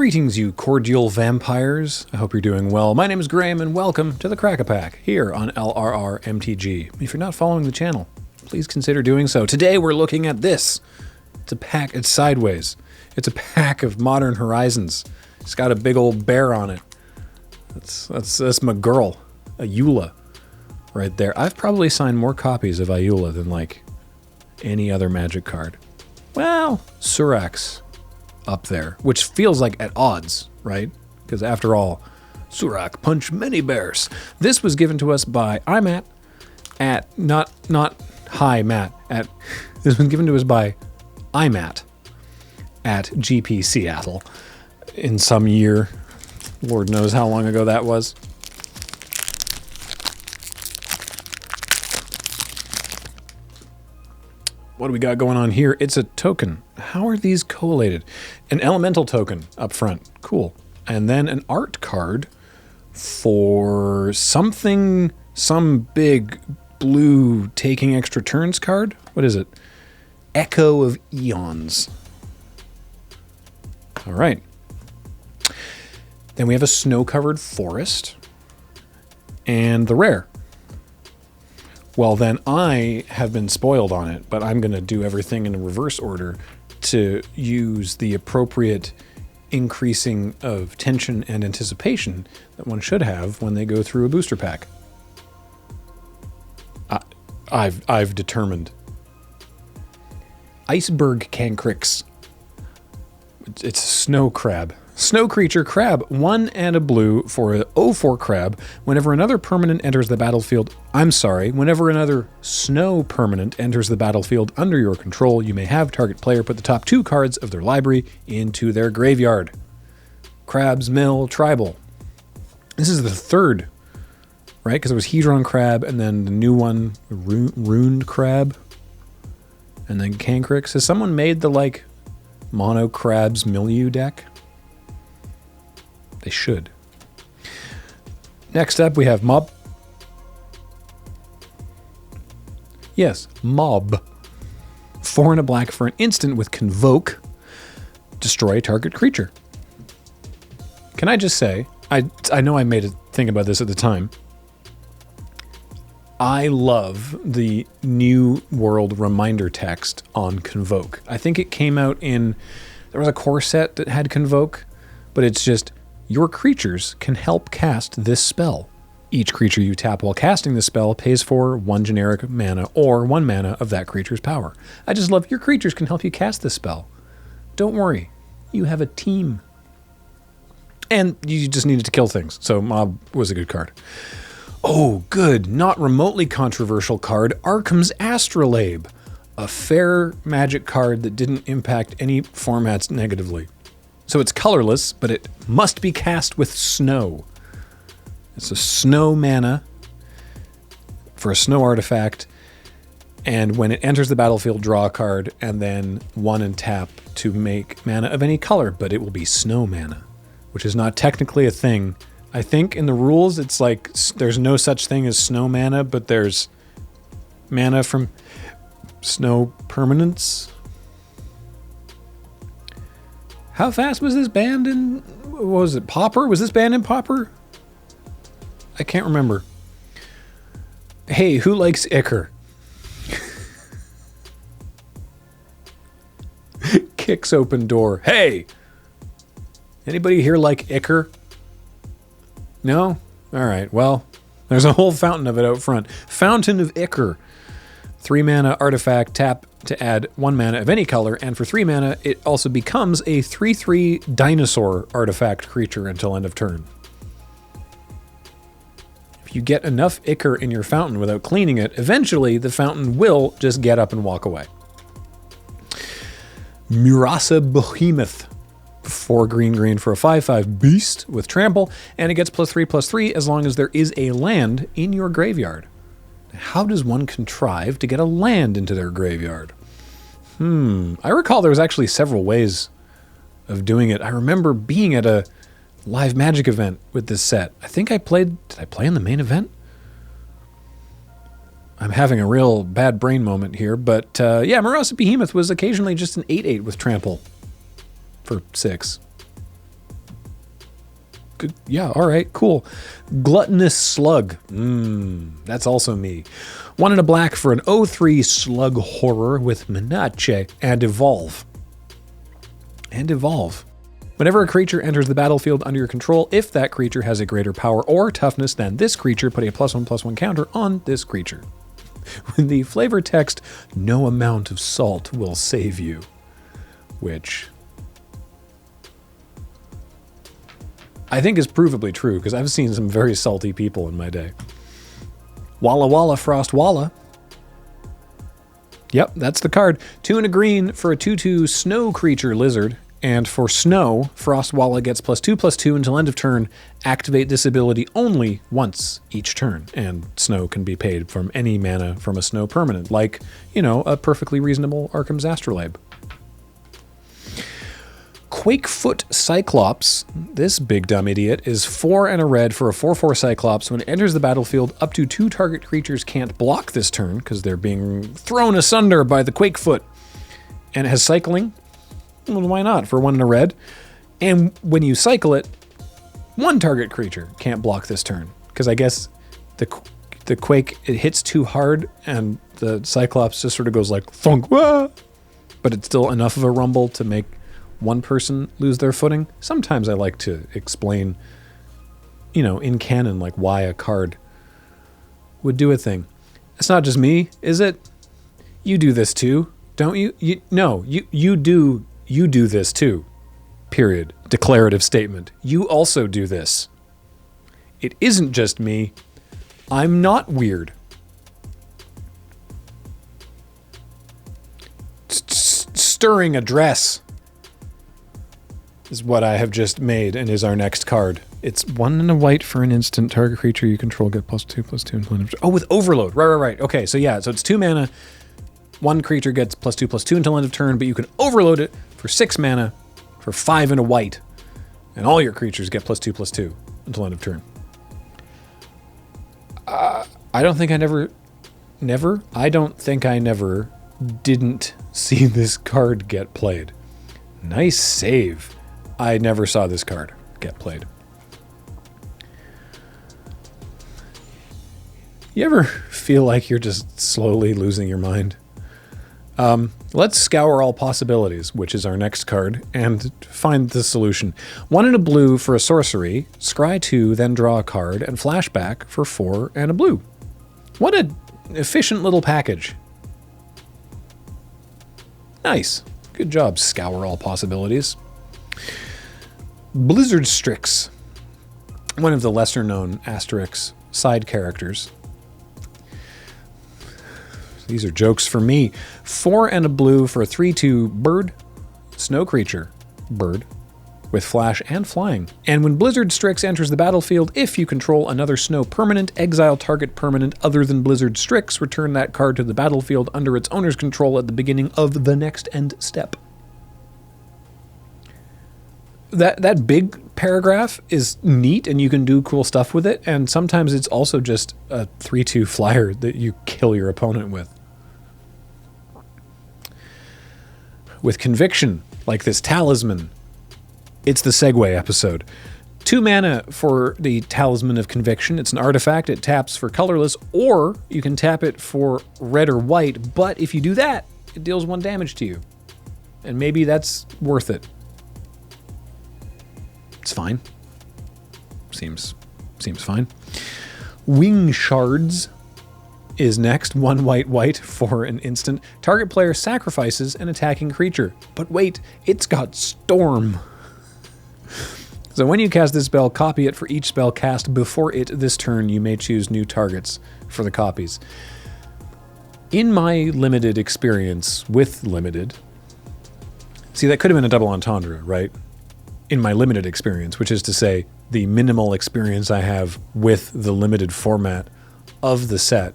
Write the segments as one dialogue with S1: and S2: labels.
S1: Greetings, you cordial vampires. I hope you're doing well. My name is Graham, and welcome to the Crack-A-Pack here on LRR MTG. If you're not following the channel, please consider doing so. Today we're looking at this. It's sideways. It's a pack of Modern Horizons. It's got a big old bear on it. That's my girl, Ayula, right there. I've probably signed more copies of Ayula than like any other Magic card. Well, Surax up there, which feels like at odds, right? Because after all, Surak punched many bears. This was given to us by IMAT at not hi Matt at this was given to us by IMAT at GP Seattle in some year. Lord knows how long ago that was. What do we got going on here? It's a token. How are these collated? An elemental token up front. Cool. And then an art card for something, some big blue taking extra turns card. What is it? Echo of Eons. All right. Then we have a snow-covered forest and the rare. Well, then I have been spoiled on it, but I'm going to do everything in a reverse order to use the appropriate increasing of tension and anticipation that one should have when they go through a booster pack. I've determined. Iceberg Cancrix. It's a snow crab. Snow creature crab, 1 and a blue for a 0/4 crab. Whenever another permanent enters the battlefield, whenever another snow permanent enters the battlefield under your control, you may have target player put the top 2 cards of their library into their graveyard. Crab's Mill Tribal. This is the third, right? Because it was Hedron Crab and then the new one, Runed Crab, and then Cancrix. Has someone made the like Mono Crab's Milieu deck? They should. Next up, we have Mob. Yes, Mob. 4 and a black for an instant with Convoke. Destroy target creature. Can I just say, I know I made a thing about this at the time. I love the New World reminder text on Convoke. I think it came out there was a core set that had Convoke, but it's just, your creatures can help cast this spell. Each creature you tap while casting the spell pays for 1 generic mana or 1 mana of that creature's power. I just love your creatures can help you cast this spell. Don't worry, you have a team. And you just needed to kill things, so Mob was a good card. Oh, good, not remotely controversial card, Arkham's Astrolabe. A fair Magic card that didn't impact any formats negatively. So it's colorless, but it must be cast with snow. It's a snow mana for a snow artifact, and when it enters the battlefield, draw a card, and then 1 and tap to make mana of any color, but it will be snow mana, which is not technically a thing. I think in the rules, it's like there's no such thing as snow mana, but there's mana from snow permanents. How fast was this banned in, what was it, Pauper? Was this banned in Pauper? I can't remember. Hey, who likes Ichor? Kicks open door. Hey! Anybody here like Ichor? No? Alright, well, there's a whole fountain of it out front. Fountain of Ichor. 3 mana artifact, tap to add 1 mana of any color, and for 3 mana, it also becomes a 3/3 dinosaur artifact creature until end of turn. If you get enough Ichor in your fountain without cleaning it, eventually the fountain will just get up and walk away. Murasa Behemoth. 4 green for a 5/5 beast with trample, and it gets +3/+3 as long as there is a land in your graveyard. How does one contrive to get a land into their graveyard? I recall there was actually several ways of doing it. I remember being at a live Magic event with this set. I think did I play in the main event? I'm having a real bad brain moment here, but yeah, Murasa Behemoth was occasionally just an 8/8 with trample for 6. good. Yeah, all right, cool. Gluttonous Slug. That's also me. 1 and a black for an 0/3 slug horror with Menace and Evolve. Whenever a creature enters the battlefield under your control, if that creature has a greater power or toughness than this creature, put a +1/+1 counter on this creature. With the flavor text, no amount of salt will save you. Which I think is provably true, because I've seen some very salty people in my day. Walla Walla Frost Walla. Yep, that's the card. 2 and a green for a 2/2 snow creature lizard. And for snow, Frost Walla gets +2/+2 until end of turn. Activate this ability only once each turn. And snow can be paid from any mana from a snow permanent, like, a perfectly reasonable Arkham's Astrolabe. Quakefoot Cyclops, this big dumb idiot, is 4 and a red for a 4/4 Cyclops. When it enters the battlefield, up to 2 target creatures can't block this turn because they're being thrown asunder by the Quakefoot. And it has cycling. Well, why not? For 1 and a red. And when you cycle it, 1 target creature can't block this turn. Because I guess the Quake, it hits too hard and the Cyclops just sort of goes like, thunk, wah! But it's still enough of a rumble to make one person lose their footing. Sometimes I like to explain, in canon, like why a card would do a thing. It's not just me, is it? You do this too, don't you? You do this too. Period. Declarative statement. You also do this. It isn't just me. I'm not weird. Stirring Address is what I have just made and is our next card. It's 1 and a white for an instant. Target creature you control get +2/+2 and plan. Oh, with Overload. Right. Okay, so it's 2 mana. 1 creature gets +2/+2 until end of turn, but you can overload it for 6 mana for 5 and a white. And all your creatures get +2/+2 until end of turn. I don't think I never didn't see this card get played. Nice save. I never saw this card get played. You ever feel like you're just slowly losing your mind? Let's scour all possibilities, which is our next card, and find the solution. 1 and a blue for a sorcery, scry 2, then draw a card, and flashback for 4 and a blue. What an efficient little package. Nice. Good job, scour all possibilities. Blizzard Strix, one of the lesser-known Asterix side characters. These are jokes for me. 4 and a blue for a 3/2 bird, snow creature, bird, with flash and flying. And when Blizzard Strix enters the battlefield, if you control another snow permanent, exile target permanent other than Blizzard Strix, return that card to the battlefield under its owner's control at the beginning of the next end step. That big paragraph is neat and you can do cool stuff with it, and sometimes it's also just a 3/2 flyer that you kill your opponent with. With conviction, like this talisman. It's the segue episode. 2 mana for the Talisman of Conviction. It's an artifact. It taps for colorless, or you can tap it for red or white, but if you do that, it deals 1 damage to you. And maybe that's worth it. It's fine. Seems fine. Wing Shards is next. 1 white for an instant. Target player sacrifices an attacking creature. But wait, it's got Storm. So when you cast this spell, copy it for each spell cast before it this turn. You may choose new targets for the copies. In my limited experience with limited, see, that could have been a double entendre, right? In my limited experience, which is to say the minimal experience I have with the limited format of the set.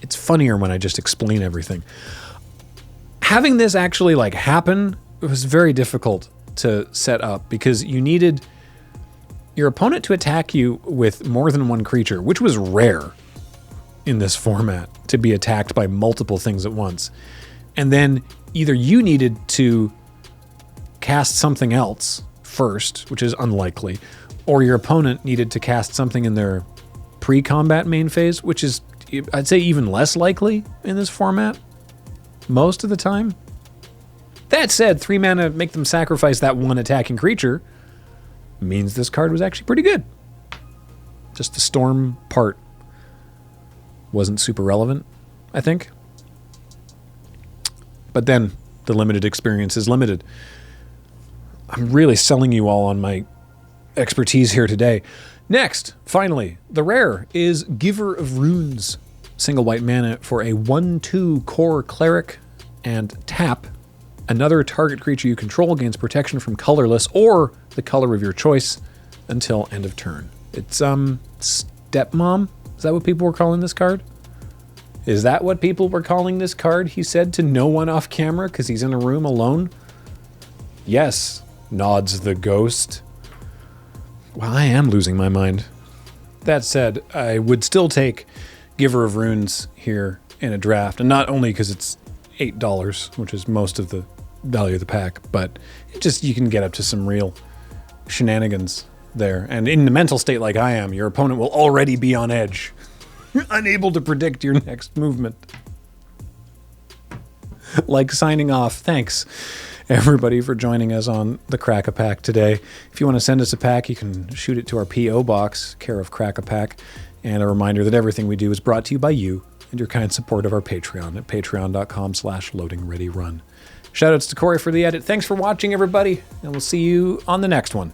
S1: It's funnier when I just explain everything. Having this actually happen, it was very difficult to set up because you needed your opponent to attack you with more than 1 creature, which was rare in this format, to be attacked by multiple things at once. And then either you needed to cast something else first, which is unlikely, or your opponent needed to cast something in their pre-combat main phase, which is, I'd say, even less likely in this format most of the time. That said, 3 mana, make them sacrifice that one attacking creature, means this card was actually pretty good. Just the storm part wasn't super relevant, I think. But then the limited experience is limited. I'm really selling you all on my expertise here today. Next, finally, the rare is Giver of Runes. Single white mana for a 1/2 core cleric, and tap. Another target creature you control gains protection from colorless or the color of your choice until end of turn. It's Stepmom? Is that what people were calling this card? Is that what people were calling this card? He said to no one off camera because he's in a room alone. Yes, nods the ghost. Well, I am losing my mind. That said, I would still take Giver of Runes here in a draft, and not only because it's $8, which is most of the value of the pack, but it just, you can get up to some real shenanigans there. And in the mental state like I am, your opponent will already be on edge, unable to predict your next movement. Like signing off. Thanks, everybody, for joining us on the Crack-A-Pack today. If you want to send us a pack, you can shoot it to our P.O. Box, care of Crack-A-Pack. And a reminder that everything we do is brought to you by you and your kind support of our Patreon at patreon.com/loadingreadyrun. Shoutouts to Corey for the edit. Thanks for watching, everybody, and we'll see you on the next one.